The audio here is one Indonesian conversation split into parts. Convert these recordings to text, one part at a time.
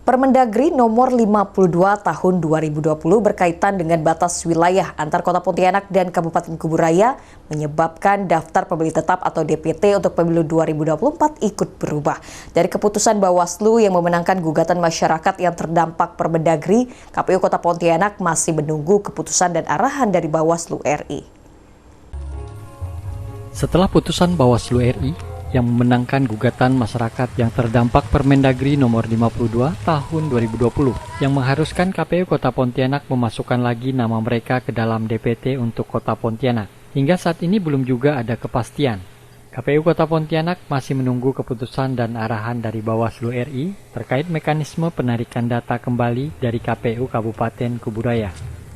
Permendagri nomor 52 tahun 2020 berkaitan dengan batas wilayah antar Kota Pontianak dan Kabupaten Kuburaya menyebabkan daftar pemilih tetap atau DPT untuk pemilu 2024 ikut berubah. Dari keputusan Bawaslu yang memenangkan gugatan masyarakat yang terdampak Permendagri, KPU Kota Pontianak masih menunggu keputusan dan arahan dari Bawaslu RI. Setelah putusan Bawaslu RI yang memenangkan gugatan masyarakat yang terdampak Permendagri nomor 52 tahun 2020 yang mengharuskan KPU Kota Pontianak memasukkan lagi nama mereka ke dalam DPT untuk Kota Pontianak. Hingga saat ini belum juga ada kepastian. KPU Kota Pontianak masih menunggu keputusan dan arahan dari Bawaslu RI terkait mekanisme penarikan data kembali dari KPU Kabupaten Kuburaya.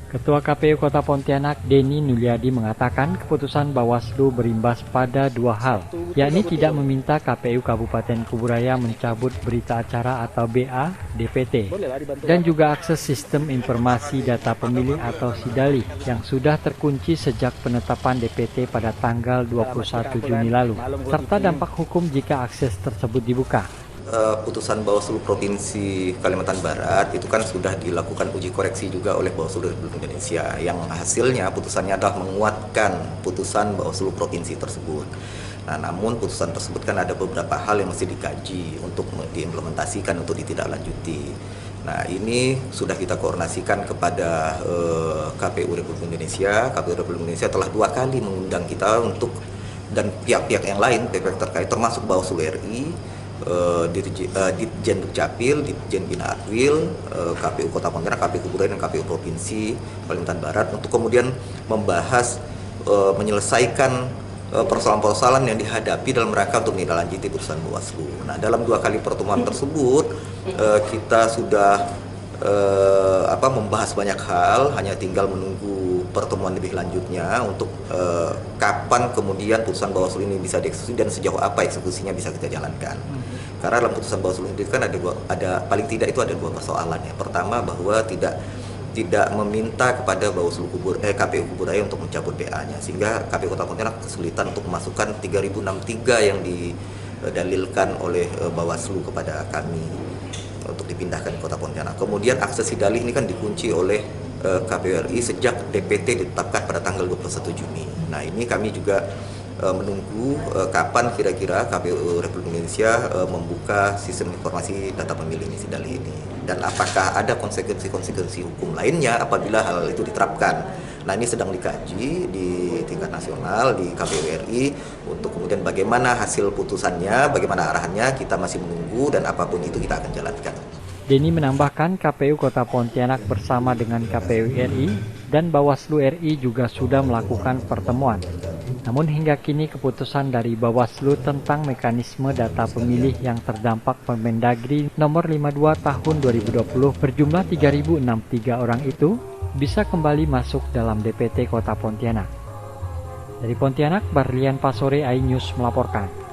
Ketua KPU Kota Pontianak, Denny Nuliadi, mengatakan keputusan Bawaslu berimbas pada dua hal, yakni tidak meminta KPU Kabupaten Kuburaya mencabut berita acara atau BA DPT, dan juga akses sistem informasi data pemilih atau SIDALI yang sudah terkunci sejak penetapan DPT pada tanggal 21 Juni lalu, serta dampak hukum jika akses tersebut dibuka. Putusan Bawaslu Provinsi Kalimantan Barat itu kan sudah dilakukan uji koreksi juga oleh Bawaslu Republik Indonesia yang hasilnya putusannya adalah menguatkan putusan Bawaslu Provinsi tersebut. Nah, namun putusan tersebut kan ada beberapa hal yang mesti dikaji untuk diimplementasikan untuk ditindaklanjuti. Nah, ini sudah kita koordinasikan kepada KPU Republik Indonesia. KPU Republik Indonesia telah 2 kali mengundang kita untuk dan pihak-pihak yang lain, pihak terkait termasuk Bawaslu RI, Ditjen Dukcapil, Ditjen Bina Arwil, KPU Kota Pontianak, KPU Kuburaya, dan KPU Provinsi Kalimantan Barat untuk kemudian membahas, menyelesaikan persoalan-persoalan yang dihadapi dalam rangka untuk menindaklanjuti putusan Bawaslu. Nah, dalam 2 kali pertemuan tersebut kita sudah membahas banyak hal, hanya tinggal menunggu pertemuan lebih lanjutnya untuk kapan kemudian putusan Bawaslu ini bisa dieksekusi dan sejauh apa eksekusinya bisa kita jalankan. Karena dalam putusan Bawaslu ini kan ada paling tidak itu ada 2 persoalan ya. Pertama, bahwa tidak meminta kepada KPU Kuburaya untuk mencabut BA-nya, sehingga KPU Kota Pontianak kesulitan untuk memasukkan 3063 yang didalilkan oleh Bawaslu kepada kami untuk dipindahkan ke Kota Pontianak. Kemudian akses SIDALI ini kan dikunci oleh KPU RI sejak DPT ditetapkan pada tanggal 21 Juni. Nah, ini kami juga menunggu kapan kira-kira KPU Republik Indonesia membuka sistem informasi data pemilih ini, SIDALI ini, dan apakah ada konsekuensi hukum lainnya apabila hal itu diterapkan. Nah, ini sedang dikaji di tingkat nasional di KPU RI untuk kemudian bagaimana hasil putusannya, bagaimana arahannya, kita masih menunggu dan apapun itu kita akan jalankan. Denny menambahkan KPU Kota Pontianak bersama dengan KPU RI dan Bawaslu RI juga sudah melakukan pertemuan. Namun hingga kini keputusan dari Bawaslu tentang mekanisme data pemilih yang terdampak Permendagri nomor 52 tahun 2020 berjumlah 3.063 orang itu bisa kembali masuk dalam DPT Kota Pontianak. Dari Pontianak, Barlian Pasore, iNews melaporkan.